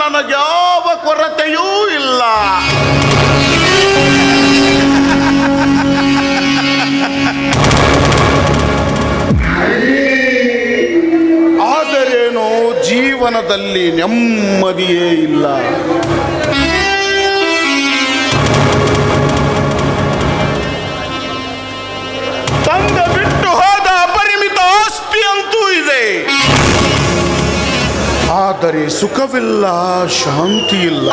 ನನಗ್ಯಾವ ಕೊರತೆಯೂ ಇಲ್ಲ. ಆದರೇನೋ ಜೀವನದಲ್ಲಿ ನೆಮ್ಮದಿಯೇ ಇಲ್ಲ. ತಂದ ಬಿಟ್ಟು ಹೋದ ಅಪರಿಮಿತ ಆಸ್ತಿ ಅಂತೂ ಇದೆ, ಆದರೆ ಸುಖವಿಲ್ಲ, ಶಾಂತಿ ಇಲ್ಲ.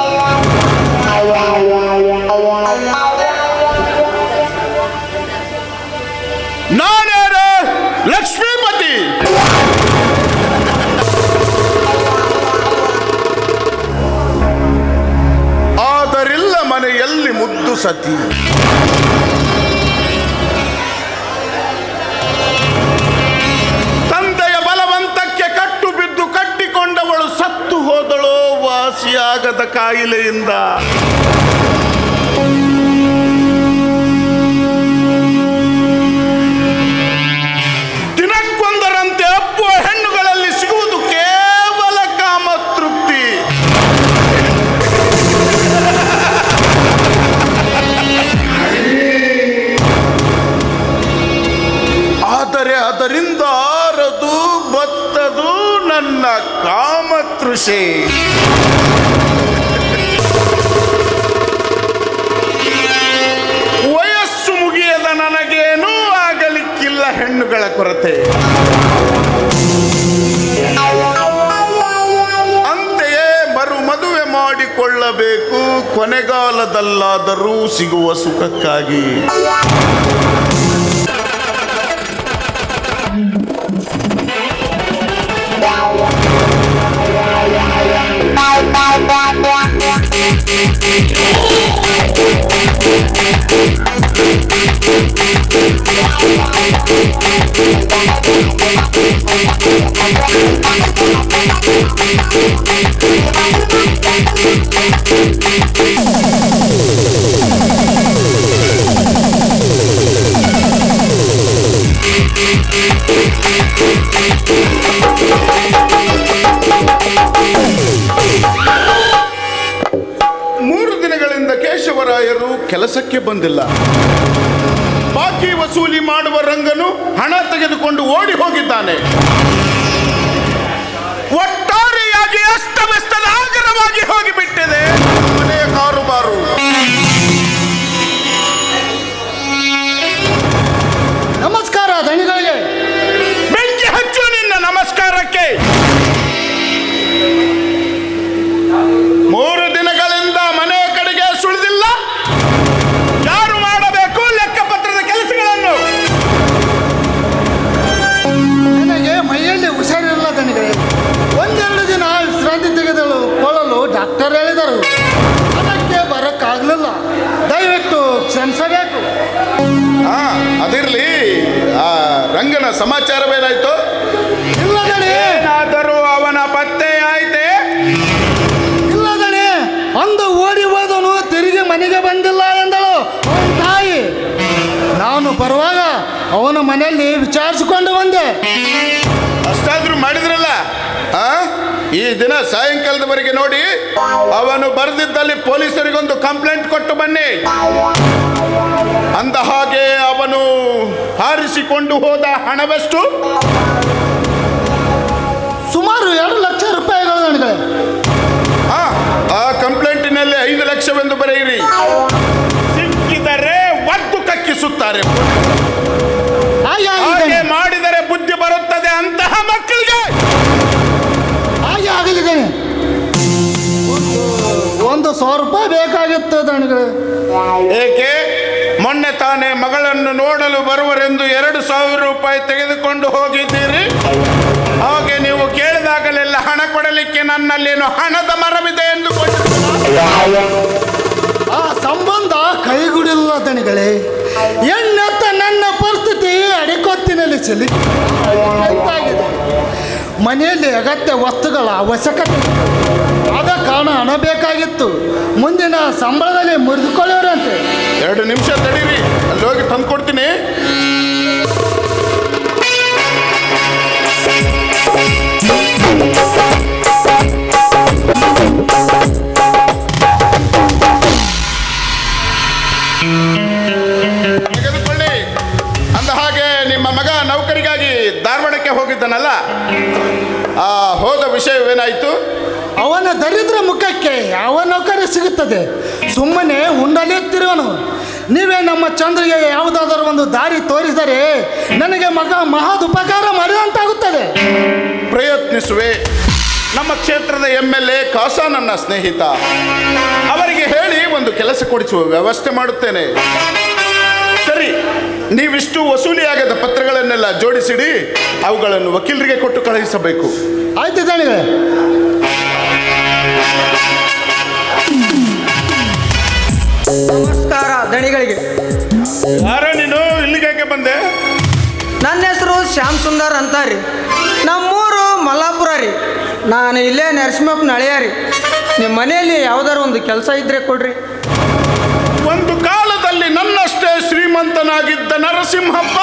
ನಾನ್ಯಾರ? ಲಕ್ಷ್ಮೀಪತಿ. ಆದರಿಲ್ಲ ಮನೆಯಲ್ಲಿ ಮುದ್ದು ಸತಿ. ತಂದೆಯ ಬಲವಂತಕ್ಕೆ ಕಟ್ಟು ಬಿದ್ದು ಕಟ್ಟಿಕೊಂಡವಳು ಸತ್ತು ಹೋದಳೋ ವಾಸಿಯಾಗದ ಕಾಯಿಲೆಯಿಂದ. ದಿನಕ್ಕೊಂದರಂತೆ ಅಪ್ಪುವ ಹೆಣ್ಣುಗಳಲ್ಲಿ ಸಿಗುವುದು ಕೇವಲ ಕಾಮತೃಪ್ತಿ. ಆದರೆ ಅದರಿಂದ ಆರದು ಬತ್ತದು ನನ್ನ ಕಾಮತೃಷೆ. ವಯಸ್ಸು ಮುಗಿಯದ ನನಗೇನೂ ಆಗಲಿಕ್ಕಿಲ್ಲ ಹೆಣ್ಣುಗಳ ಕೊರತೆ. ಅಂತೆಯೇ ಮರುಮದುವೆ ಮಾಡಿಕೊಳ್ಳಬೇಕು, ಕೊನೆಗಾಲದಲ್ಲಾದರೂ ಸಿಗುವ ಸುಖಕ್ಕಾಗಿ. ಕೆಲಸಕ್ಕೆ ಬಂದಿಲ್ಲ. ಬಾಕಿ ವಸೂಲಿ ಮಾಡುವ ರಂಗನು ಹಣ ತೆಗೆದುಕೊಂಡು ಓಡಿ ಹೋಗಿದ್ದಾನೆ. ಒಟ್ಟಾರೆಯಾಗಿ ಅಸ್ತವ್ಯಸ್ತದ ಆಗರವಾಗಿ ಹೋಗಿಬಿಟ್ಟಿದೆ ಮನೆಯ ಕಾರುಬಾರು. ನಮಸ್ಕಾರ ದಣಿಗಳಿಗೆ. ಬೆಂಕಿ ಹಚ್ಚು ನಿನ್ನ ನಮಸ್ಕಾರಕ್ಕೆ. 3 ದಿನಗಳಿಂದ ಮನೆಯ ಕಡೆಗೆ ಸುಳಿದಿಲ್ಲ. ಯಾರು ಮಾಡಬೇಕು ಲೆಕ್ಕಪತ್ರದ ಕೆಲಸಗಳನ್ನು? ನನಗೆ ಮೈಯಲ್ಲಿ ಹುಷಾರಿರಲ್ಲ ದಣಿಗಳೇ. 1-2 ದಿನ ವಿಶ್ರಾಂತಿ ತೆಗೆದುಕೊಳ್ಳಲು ಡಾಕ್ಟರ್ ಹೇಳಿದರು. ಅದಕ್ಕೆ ಬರೋಕ್ಕಾಗಲಿಲ್ಲ. ದಯವಿಟ್ಟು ಕ್ಷಮಿಸಬೇಕು. ಅದಿರ್ಲಿ, ಆ ರಂಗನ ಸಮಾಚಾರವೇನಾಯ್ತು? ಇಲ್ಲದಣೆ. ಏನಾದರೂ ಅವನ ಪತ್ತೆ ಆಯ್ತೆ? ಇಲ್ಲದಣೆ. ಅಂದು ಓಡಿ ಹೋದನು, ತಿರುಗಿ ಮನೆಗೆ ಬಂದಿಲ್ಲ ಎಂದಳು ಅವನ ತಾಯಿ. ನಾನು ಬರುವಾಗ ಅವನ ಮನೆಯಲ್ಲಿ ವಿಚಾರಿಸಿಕೊಂಡು ಬಂದೆ. ಅಷ್ಟಾದ್ರೂ ಮಾಡಿದ್ರಲ್ಲ. ಈ ದಿನ ಸಾಯಂಕಾಲದವರೆಗೆ ನೋಡಿ, ಅವನು ಬರೆದಿದ್ದಲ್ಲಿ ಪೊಲೀಸರಿಗೊಂದು ಕಂಪ್ಲೇಂಟ್ ಕೊಟ್ಟು ಬನ್ನಿ. ಅಂದ ಹಾಗೆ ಅವನು ಹಾರಿಸಿಕೊಂಡು ಹೋದ ಹಣವೆಷ್ಟು? ಸುಮಾರು 2 ಲಕ್ಷ ರೂಪಾಯಿಗಳು ನನಗೆ. ಆ ಕಂಪ್ಲೇಂಟಿನಲ್ಲಿ 5 ಲಕ್ಷವೆಂದು ಬರೆಯಿರಿ. ಸಿಕ್ಕಿದರೆ ಒದ್ದು ಕಕ್ಕಿಸುತ್ತಾರೆ. ಹಾಗೆ ಮಾಡಿದರೆ ಬುದ್ಧಿ ಬರುತ್ತದೆ ಅಂತಹ ಮಕ್ಕಳಿಗೆ. ಹಾಗೆ ಆಗಲಿದ್ದೇನೆ. 1,000 ರೂಪಾಯಿ ಬೇಕಾಗಿತ್ತು ದಣಿಗಳು. ಏಕೆ? ಮೊನ್ನೆ ತಾನೇ ಮಗಳನ್ನು ನೋಡಲು ಬರುವರೆಂದು 2,000 ರೂಪಾಯಿ ತೆಗೆದುಕೊಂಡು ಹೋಗಿದ್ದೀರಿ. ಹಾಗೆ ನೀವು ಕೇಳಿದಾಗಲೆಲ್ಲ ಹಣ ಕೊಡಲಿಕ್ಕೆ ನನ್ನಲ್ಲೇನು ಹಣದ ಮರವಿದೆ ಎಂದು ಆ ಸಂಬಂಧ ಕೈಗೂಡಿಲ್ಲ ದಣಿಗಳೇ. ಎಣ್ಣೆತ್ತ ನನ್ನ ಪರಿಸ್ಥಿತಿ ಅಡಿಕೊತ್ತಿನಲ್ಲಿ ಸಿಲುಕಿದೆ. ಮನೆಯಲ್ಲಿ ಅಗತ್ಯ ವಸ್ತುಗಳ ಅವಶ್ಯಕತೆ. ಆದ ಕಾರಣ ಹಣ ಬೇಕಾಗಿತ್ತು. ಮುಂದಿನ ಸಂಬಳದಲ್ಲಿ ಮುರಿದುಕೊಳ್ಳೋರಂತೆ. 2 ನಿಮಿಷ ತಡೀರಿ, ಅಲ್ಲಿ ಹೋಗಿ ತಂದು ಕೊಡ್ತೀನಿ. ತೆಗೆದುಕೊಳ್ಳಿ. ಅಂದ ಹಾಗೆ ನಿಮ್ಮ ಮಗ ನೌಕರಿಗಾಗಿ ಧಾರವಾಡಕ್ಕೆ ಹೋಗಿದ್ದನಲ್ಲ, ಹೋದ ವಿಷಯವೇನಾಯಿತು? ಅವನ ದರಿದ್ರ ಮುಖಕ್ಕೆ ಯಾವ ನೌಕರಿ ಸಿಗುತ್ತದೆ? ಸುಮ್ಮನೆ ಉಂಡಲಿತ್ತಿರುವನು. ನೀವೇ ನಮ್ಮ ಚಂದ್ರಿಗೆ ಯಾವುದಾದರೂ ಒಂದು ದಾರಿ ತೋರಿಸಿದರೆ ನನಗೆ ಮಹದುಪಕಾರ ಮಾಡಿದಂತಾಗುತ್ತದೆ. ಪ್ರಯತ್ನಿಸುವೆ. ನಮ್ಮ ಕ್ಷೇತ್ರದ MLA ಕಾಸ ನನ್ನ ಸ್ನೇಹಿತ. ಅವರಿಗೆ ಹೇಳಿ ಒಂದು ಕೆಲಸ ಕೊಡಿಸುವ ವ್ಯವಸ್ಥೆ ಮಾಡುತ್ತೇನೆ. ಸರಿ, ನೀವಿಷ್ಟು ವಸೂಲಿಯಾಗದ ಪತ್ರಗಳನ್ನೆಲ್ಲ ಜೋಡಿಸಿಡಿ. ಅವುಗಳನ್ನು ವಕೀಲರಿಗೆ ಕೊಟ್ಟು ಕಳುಹಿಸಬೇಕು. ಆಯ್ತು ದಣಿಗಳೇ. ನಮಸ್ಕಾರ ದಣಿಗಳಿಗೆ. ಯಾರೋ ನೀನು? ಇಲ್ಲಿಗೆ ಬಂದೆ? ನನ್ನ ಹೆಸರು ಶ್ಯಾಮ್ ಸುಂದರ್ ಅಂತ ರೀ. ನಮ್ಮೂರು ಮಲ್ಲಾಪುರ ರೀ. ನಾನು ಇಲ್ಲೇ ನರಸಿಂಹಪ್ಪನ ಅಳಿಯ ರೀ. ನಿಮ್ಮ ಮನೆಯಲ್ಲಿ ಯಾವ್ದಾರು ಒಂದು ಕೆಲಸ ಇದ್ರೆ ಕೊಡ್ರಿ. ಒಂದು ಕಾಲದಲ್ಲಿ ನನ್ನಷ್ಟೇ ಶ್ರೀಮಂತನಾಗಿದ್ದ ನರಸಿಂಹಪ್ಪ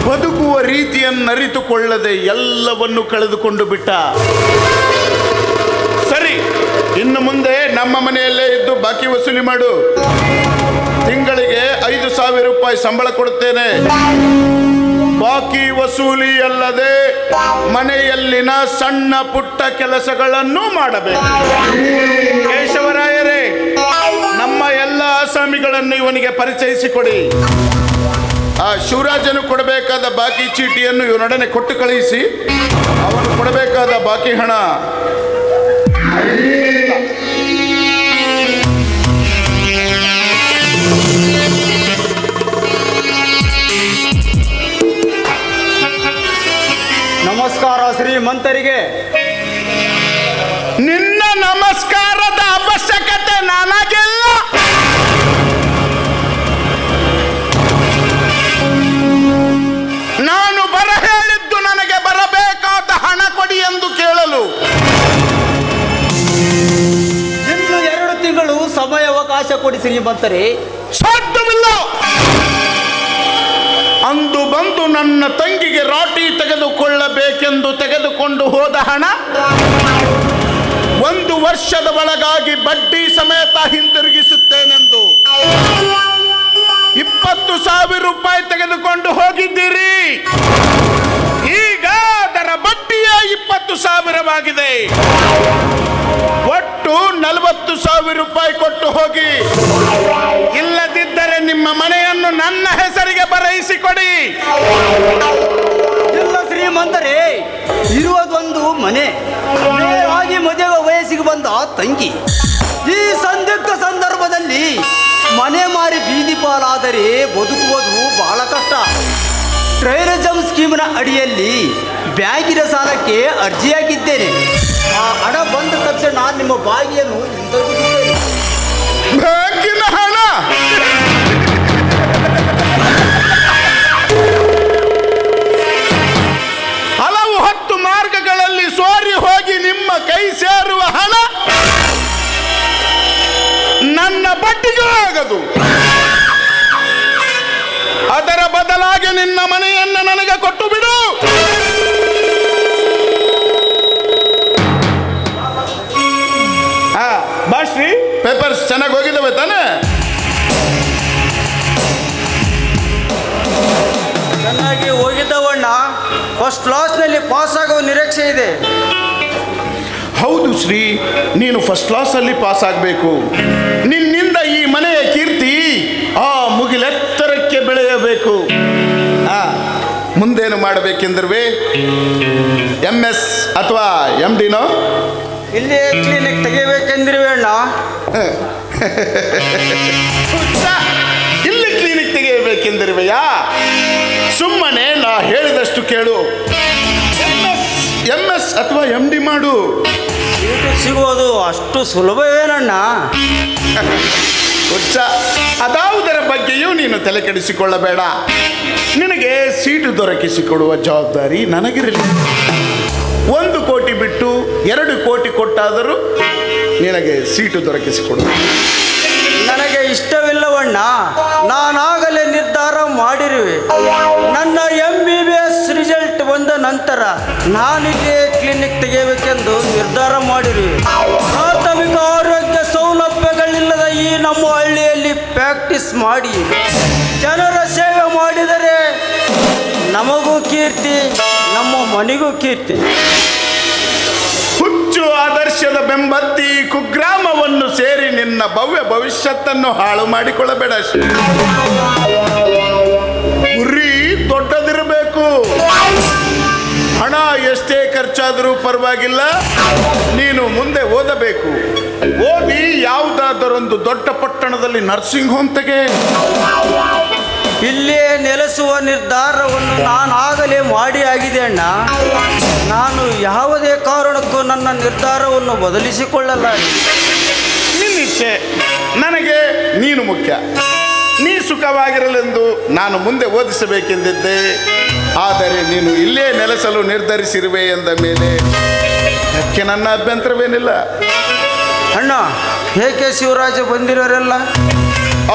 ಬದುಕುವ ರೀತಿಯನ್ನರಿತುಕೊಳ್ಳದೆ ಎಲ್ಲವನ್ನು ಕಳೆದುಕೊಂಡು ಬಿಟ್ಟ. ಸರಿ, ಇನ್ನು ಮುಂದೆ ನಮ್ಮ ಮನೆಯಲ್ಲೇ ಇದ್ದು ಬಾಕಿ ವಸೂಲಿ ಮಾಡು. ತಿಂಗಳಿಗೆ 5,000 ರೂಪಾಯಿ ಸಂಬಳ ಕೊಡುತ್ತೇನೆ. ಬಾಕಿ ವಸೂಲಿ ಅಲ್ಲದೆ ಮನೆಯಲ್ಲಿನ ಸಣ್ಣ ಪುಟ್ಟ ಕೆಲಸಗಳನ್ನು ಮಾಡಬೇಕು. ಕೇಶವರಾಯರೇ, ನಮ್ಮ ಎಲ್ಲ ಆಸಾಮಿಗಳನ್ನು ಇವನಿಗೆ ಪರಿಚಯಿಸಿಕೊಡಿ. ಆ ಶಿವರಾಜನು ಕೊಡಬೇಕಾದ ಬಾಕಿ ಚೀಟಿಯನ್ನು ಇವನೊಡನೆ ಕೊಟ್ಟು ಕಳುಹಿಸಿ. ಅವನು ಕೊಡಬೇಕಾದ ಬಾಕಿ ಹಣ ನಮಸ್ಕಾರ ಶ್ರೀಮಂತರಿಗೆ. ನಿನ್ನ ನಮಸ್ಕಾರದ ಅವಶ್ಯಕತೆ ನನಗಿಲ್ಲ. ನಾನು ಬರ ಹೇಳಿದ್ದು ನನಗೆ ಬರಬೇಕಾದ ಹಣ ಕೊಡಿ ಎಂದು ಕೇಳಲು. ಇನ್ನು 2 ತಿಂಗಳು ಸಮಯ ಅವಕಾಶ ಕೊಡಿ ಶ್ರೀಮಂತರೇ. ಸಾಧ್ಯವಿಲ್ಲ. ಅಂದು ಬಂದು ನನ್ನ ತಂಗಿಗೆ ರಾಟಿ ತೆಗೆದುಕೊಳ್ಳಬೇಕೆಂದು ತೆಗೆದುಕೊಂಡು ಹೋದ ಹಣ 1 ವರ್ಷದ ಒಳಗಾಗಿ ಬಡ್ಡಿ ಸಮೇತ ಹಿಂತಿರುಗಿಸುತ್ತೇನೆಂದು 20,000 ರೂಪಾಯಿ ತೆಗೆದುಕೊಂಡು ಹೋಗಿದ್ದೀರಿ. ಈಗ ಅದರ ಬಡ್ಡಿಯ 20,000ವಾಗಿದೆ. ಒಟ್ಟು 40,000 ರೂಪಾಯಿ ಕೊಟ್ಟು ಹೋಗಿ. ಇಲ್ಲದಿದ್ದರೆ ನಿಮ್ಮ ಮನೆಯನ್ನು ನನ್ನ ಹೆಸರಿಗೆ ಬರೆಯಿಸಿಕೊಡಿ. ಇಲ್ಲ ಶ್ರೀಮಂತರೇ, ಇರುವುದೊಂದು ಮನೆ. ನೇರವಾಗಿ ಮದುವೆ ವಯಸ್ಸಿಗೆ ಬಂದ ತಂಗಿ. ಈ ಸಂದಿಗ್ಧ ಸಂದರ್ಭದಲ್ಲಿ ಮನೆ ಮಾರಿ ಬೀದಿ ಪಾಲಾದರೆ ಬದುಕುವುದು ಬಹಳ ಕಷ್ಟ. ಟೈರರಿಸಂ ಸ್ಕೀಮ್ನ ಅಡಿಯಲ್ಲಿ ಬ್ಯಾಂಕಿನ ಸಾಲಕ್ಕೆ ಅರ್ಜಿ ಹಾಕಿದ್ದೇನೆ. ಆ ಹಣ ಬಂದ ತಕ್ಷಣ ನಾನು ನಿಮ್ಮ ಬಾಗಿಯನ್ನು ಹಿಂದಿರುಗಿಸುತ್ತೇನೆ. ಬ್ಯಾಂಕಿನ ಹಣ? ಹಲವು 10 ಮಾರ್ಗಗಳಲ್ಲಿ ಸೋರಿ ಹೋಗಿ ನಿಮ್ಮ ಕೈ ಸೇರುವ ಹಣ ನನ್ನ ಬಡ್ಡಿಗೂ ಆಗದು. ಅದರ ಬದಲಾಗಿ ನಿನ್ನ ಮನೆಯನ್ನು ನನಗೆ ಕೊಟ್ಟು ಬಿಡು. ಬಾಶ್ರೀ, ಪೇಪರ್ಸ್ ಚೆನ್ನಾಗಿ ಹೋಗಿದ್ದಾವೆ ತಾನೆ? ಚೆನ್ನಾಗಿ ಹೋಗಿದ್ದವಣ್ಣ. ಫಸ್ಟ್ ಕ್ಲಾಸ್ನಲ್ಲಿ ಪಾಸ್ ಆಗೋ ನಿರೀಕ್ಷೆ ಇದೆ. ಹೌದು ಶ್ರೀ, ನೀನು ಫಸ್ಟ್ ಕ್ಲಾಸಲ್ಲಿ ಪಾಸ್ ಆಗಬೇಕು. ನಿನ್ನಿಂದ ಈ ಮನೆಯ ಕೀರ್ತಿ ಆ ಮುಗಿಲೆತ್ತರಕ್ಕೆ ಬೆಳೆಯಬೇಕು. ಮುಂದೇನು ಮಾಡಬೇಕೆಂದ್ರೆ MS ಅಥವಾ MDನೋ ಇಲ್ಲಿ ಕ್ಲಿನಿಕ್ ತೆಗಿಬೇಕೆಂದಿರುವೆ ಅಣ್ಣ. ಇಲ್ಲಿ ಕ್ಲಿನಿಕ್ ತೆಗೆಯಬೇಕೆಂದಿರುವೆಯಾ? ಸುಮ್ಮನೆ ನಾ ಹೇಳಿದಷ್ಟು ಕೇಳು. MS ಅಥವಾ MD ಮಾಡು. ಸೀಟು ಸಿಗೋದು ಅಷ್ಟು ಸುಲಭವೇನಣ್ಣ? ಹುಚ್ಚ, ಅದಾವುದರ ಬಗ್ಗೆಯೂ ನೀನು ತಲೆ ಕೆಡಿಸಿಕೊಳ್ಳಬೇಡ. ನಿನಗೆ ಸೀಟು ದೊರಕಿಸಿಕೊಡುವ ಜವಾಬ್ದಾರಿ ನನಗಿರಲಿ. 1 ಕೋಟಿ ಬಿಟ್ಟು 2 ಕೋಟಿ ಕೊಟ್ಟಾದರೂ ನಿನಗೆ ಸೀಟು ದೊರಕಿಸಿಕೊಡು. ನನಗೆ ಇಷ್ಟವಿಲ್ಲವಣ್ಣ. ನಾನಾಗಲೇ ನಿರ್ಧಾರ ಮಾಡಿರುವೆ. ನನ್ನ MBBS ರಿಸಲ್ಟ್ ಬಂದ ನಂತರ ನಾನಿಲ್ಲಿ ಕ್ಲಿನಿಕ್ ತೆಗೆಯಬೇಕೆಂದು ನಿರ್ಧಾರ ಮಾಡಿರುವೆ. ಪ್ರಾಥಮಿಕ ಆರೋಗ್ಯ ಸೌಲಭ್ಯಗಳಿಲ್ಲದ ಈ ನಮ್ಮ ಹಳ್ಳಿಯಲ್ಲಿ ಪ್ರಾಕ್ಟೀಸ್ ಮಾಡಿ ಜನರ ಸೇವೆ ಮಾಡಿದರೆ ನಮಗೂ ಕೀರ್ತಿ, ನಮ್ಮ ಮನೆಗೂ ಕೀರ್ತಿ. ಹುಚ್ಚು ಆದರ್ಶದ ಬೆಂಬತ್ತಿ ಕುಗ್ರಾಮವನ್ನು ಸೇರಿ ನಿನ್ನ ಭವ್ಯ ಭವಿಷ್ಯತ್ತನ್ನು ಹಾಳು ಮಾಡಿಕೊಳ್ಳಬೇಡ. ಗುರಿ ದೊಡ್ಡದಿರಬೇಕು. ಹಣ ಎಷ್ಟೇ ಖರ್ಚಾದರೂ ಪರವಾಗಿಲ್ಲ, ನೀನು ಮುಂದೆ ಓದಬೇಕು. ಓದಿ ಯಾವುದಾದರೊಂದು ದೊಡ್ಡ ಪಟ್ಟಣದಲ್ಲಿ ನರ್ಸಿಂಗ್ ಹೋಮ್ ತೆಗೆ. ಇಲ್ಲೇ ನೆಲೆಸುವ ನಿರ್ಧಾರವನ್ನು ನಾನಾಗಲೇ ಮಾಡಿ ಆಗಿದೆ ಅಣ್ಣ. ನಾನು ಯಾವುದೇ ಕಾರಣಕ್ಕೂ ನನ್ನ ನಿರ್ಧಾರವನ್ನು ಬದಲಿಸಿಕೊಳ್ಳಲ್ಲ. ನಿನ್ನಿಚ್ಛೆ, ನನಗೆ ನೀನು ಮುಖ್ಯ. ನೀ ಸುಖವಾಗಿರಲೆಂದು ನಾನು ಮುಂದೆ ಓದಿಸಬೇಕೆಂದಿದ್ದೆ. ಆದರೆ ನೀನು ಇಲ್ಲೇ ನೆಲೆಸಲು ನಿರ್ಧರಿಸಿರುವೆ ಎಂದ ಮೇಲೆ ಅದಕ್ಕೆ ನನ್ನ ಅಭ್ಯಂತರವೇನಿಲ್ಲ. ಅಣ್ಣ, ಏಕೆ ಶಿವರಾಜ ಬಂದಿರೋರೆಲ್ಲ?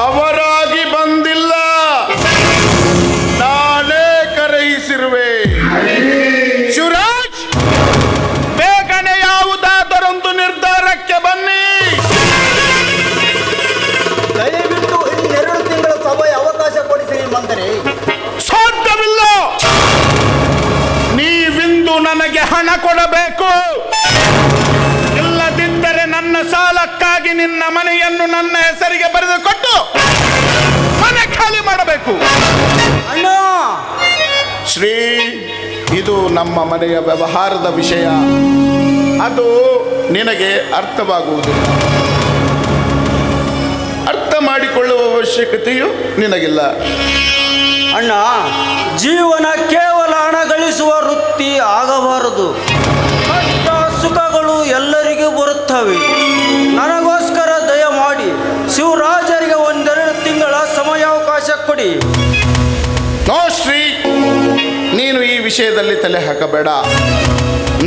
ಅವರಾಗಿ ಬಂದಿಲ್ಲ, ನಾನೇ ಕರೆಯಿಸಿರುವೆ. ಶಿವರಾಜ್, ಬೇಗನೆ ಯಾವುದಾದರೊಂದು ನಿರ್ಧಾರಕ್ಕೆ ಬನ್ನಿ. ದಯವಿಟ್ಟು 2 ತಿಂಗಳ ಸಭೆಯ ಅವಕಾಶ ಕೊಡಿ ಶ್ರೀಮಂತರೇ. ಸಾಧ್ಯವಿಲ್ಲ. ನೀವಿಂದು ನನಗೆ ಹಣ ಕೊಡಬೇಕು. ಇಲ್ಲದಿದ್ದರೆ ನನ್ನ ಸಾಲಕ್ಕಾಗಿ ನಿನ್ನ ಮನೆಯನ್ನು ನನ್ನ ಹೆಸರಿಗೆ ಬರೆದುಕೊಟ್ಟು ಮನೆ ಖಾಲಿ ಮಾಡಬೇಕು. ಅಣ್ಣ, ಶ್ರೀ, ಇದು ನಮ್ಮ ಮನೆಯ ವ್ಯವಹಾರದ ವಿಷಯ. ಅದು ನಿನಗೆ ಅರ್ಥವಾಗುವುದಿಲ್ಲ. ಅರ್ಥ ಮಾಡಿಕೊಳ್ಳುವ ಅವಶ್ಯಕತೆಯು ನಿನಗಿಲ್ಲ. ಅಣ್ಣ, ಜೀವನ ಕೇವಲ ಹಣ ಗಳಿಸುವ ವೃತ್ತಿ ಆಗಬಾರದು. ಕಷ್ಟ ಸುಖಗಳು ಎಲ್ಲರಿಗೂ ಬರುತ್ತವೆ. ನನಗೋಸ್ಕರ ದಯಮಾಡಿ ಶಿವರಾಜರಿಗೆ 1-2 ತಿಂಗಳ ಸಮಯಾವಕಾಶ ಕೊಡಿ. ನೋ ಶ್ರೀ, ನೀನು ಈ ವಿಷಯದಲ್ಲಿ ತಲೆ ಹಾಕಬೇಡ.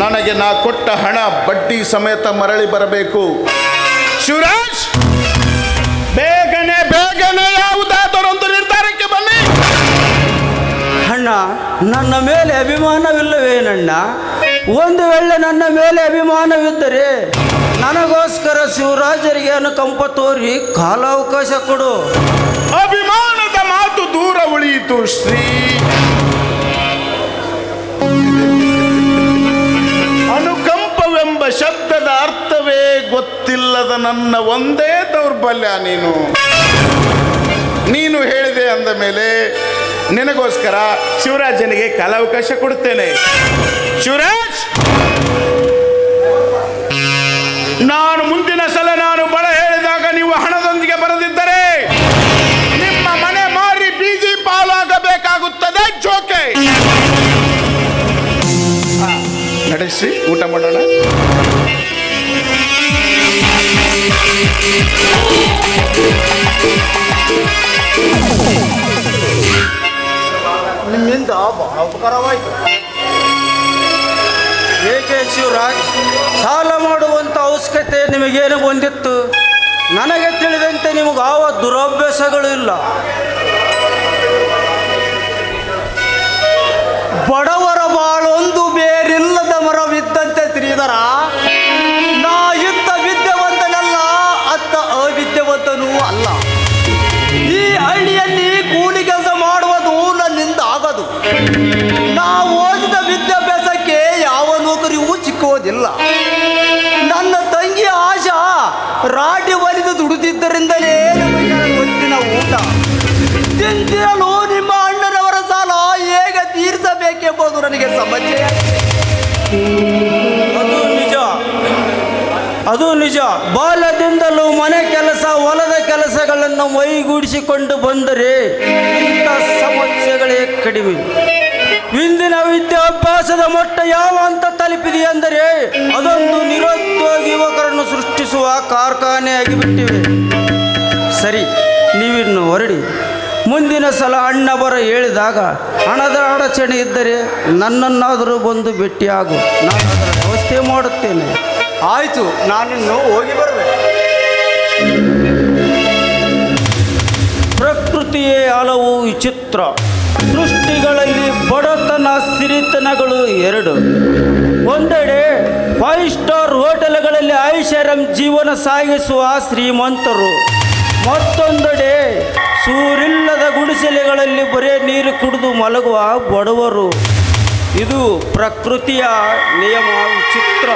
ನನಗೆ ನಾ ಕೊಟ್ಟ ಹಣ ಬಡ್ಡಿ ಸಮೇತ ಮರಳಿ ಬರಬೇಕು. ಶಿವರಾಜ್, ಬೇಗನೆ ಬೇಗನೆ ಯಾವುದಾದರೊಂದು ನಿರ್ಧಾರಕ್ಕೆ ಬನ್ನಿ. ಅಣ್ಣ, ನನ್ನ ಮೇಲೆ ಅಭಿಮಾನವಿಲ್ಲವೇನಣ್ಣ? ಒಂದು ವೇಳೆ ನನ್ನ ಮೇಲೆ ಅಭಿಮಾನವಿದ್ದರೆ ನನಗೋಸ್ಕರ ಶಿವರಾಜರಿಗೆ ಅನುಕಂಪ ತೋರಿ ಕಾಲಾವಕಾಶ ಕೊಡು. ಅಭಿಮಾನದ ಮಾತು ದೂರ ದೂರ ಉಳಿಯಿತು ಶ್ರೀ. ಅನುಕಂಪವೆಂಬ ಶಬ್ದದ ಅರ್ಥವೇ ಗೊತ್ತಿಲ್ಲದ ನನ್ನ ಒಂದೇ ದೌರ್ಬಲ್ಯ ನೀನು ಹೇಳಿದೆ ಅಂದ ಮೇಲೆ ನಿನಗೋಸ್ಕರ ಶಿವರಾಜನಿಗೆ ಕಾಲಾವಕಾಶ ಕೊಡುತ್ತೇನೆ. ಶಿವರಾಜ್, ನಾನು ಮುಂದಿನ ಸಲ ನಾನು ಬಳ ಹೇಳಿದಾಗ ನೀವು ಹಣದೊಂದಿಗೆ ಬರದಿದ್ದರೆ ನಿಮ್ಮ ಮನೆ ಮಾರಿ ಬೀದಿ ಪಾಲಾಗಬೇಕಾಗುತ್ತದೆ. ಜೋಕೆ ನಡೆಸಿ, ಊಟ ಮಾಡೋಣ. ನಿಮ್ಮಿಂದ ಬಹಳ ಉಪಕಾರವಾಯಿತು. ಏಕೆ ಶಿವರಾಜ್, ಸಾಲ ಮಾಡುವಂಥ ಅವಶ್ಯಕತೆ ನಿಮಗೇನು ಬಂದಿತ್ತು? ನನಗೆ ತಿಳಿದಂತೆ ನಿಮಗೆ ಯಾವ ದುರಭ್ಯಾಸಗಳು ಇಲ್ಲ. ಬಡವರ ಬಾಳೊಂದು ಬೇರಿಲ್ಲದ ಮರವಿದ್ದಂತೆ ಶ್ರೀಧರ. ನಾ ಇತ್ತ ವಿದ್ಯಾವಂತನಲ್ಲ, ಅತ್ತ ಅವಿದ್ಯಾವಂತನೂ ಅಲ್ಲ. ಈ ಹಳ್ಳಿಯಲ್ಲಿ ಕೂಲಿ ಕೆಲಸ ಮಾಡುವುದು ನನ್ನಿಂದ ಆಗದು. ನಾ ಓದಿದ ವಿದ್ಯಾಭ್ಯಾಸಕ್ಕೆ ಯಾವ ನೌಕರಿಯೂ ಸಿಕ್ಕುವುದಿಲ್ಲ. ನನ್ನ ತಂಗಿ ಆಶಾ ರಾಟಿ ಒಲಿದು ದುಡಿದಿದ್ದರಿಂದಲೇ ನಮಗೆ ಗೊತ್ತಿನ ಊಟ ತಿಂದಿರಲು ನಿಮ್ಮ ಅಣ್ಣನವರ ಸಾಲ ಹೇಗೆ ತೀರಿಸಬೇಕೆಂಬುದು ನನಗೆ ಸಮಸ್ಯೆ. ಅದು ನಿಜ. ಬಾಲ್ಯದಿಂದಲೂ ಮನೆ ಕೆಲಸ, ಹೊಲದ ಕೆಲಸಗಳನ್ನು ಮೈಗೂಡಿಸಿಕೊಂಡು ಬಂದರೆ ಇಂಥ ಸಮಸ್ಯೆಗಳೇ ಕಡಿಮೆ. ಇಂದಿನ ವಿದ್ಯಾಭ್ಯಾಸದ ಮಟ್ಟ ಯಾವ ಅಂತ ತಲುಪಿದೆ ಎಂದರೆ ಅದೊಂದು ನಿರುದ್ಯೋಗಿ ಯುವಕರನ್ನು ಸೃಷ್ಟಿಸುವ ಕಾರ್ಖಾನೆಯಾಗಿ ಬಿಟ್ಟಿವೆ. ಸರಿ, ನೀವಿನ್ನು ಹೊರಡಿ. ಮುಂದಿನ ಸಲ ಅಣ್ಣ ಬರ ಹೇಳಿದಾಗ ಹಣದ ಅಡಚಣೆ ಇದ್ದರೆ ನನ್ನನ್ನಾದರೂ ಬಂದು ಭೇಟಿಯಾಗು. ನಾನು ಅದರ ವ್ಯವಸ್ಥೆ ಮಾಡುತ್ತೇನೆ. ಆಯಿತು, ನಾನಿನ್ನು ಹೋಗಿ ಬರಬೇಕು. ಪ್ರಕೃತಿಯೇ ಹಲವು ವಿಚಿತ್ರ. ಸೃಷ್ಟಿಗಳಲ್ಲಿ ಬಡತನ, ಸಿರಿತನಗಳು ಎರಡು. ಒಂದೆಡೆ 5 ಸ್ಟಾರ್ ಹೋಟೆಲ್ಗಳಲ್ಲಿ ಐಷಾರಾಮ್ ಜೀವನ ಸಾಗಿಸುವ ಶ್ರೀಮಂತರು, ಮತ್ತೊಂದೆಡೆ ಸೂರಿಲ್ಲದ ಗುಡಿಸಲೆಗಳಲ್ಲಿ ಬರೇ ನೀರು ಕುಡಿದು ಮಲಗುವ ಬಡವರು. ಇದು ಪ್ರಕೃತಿಯ ನಿಯಮ. ವಿಚಿತ್ರ.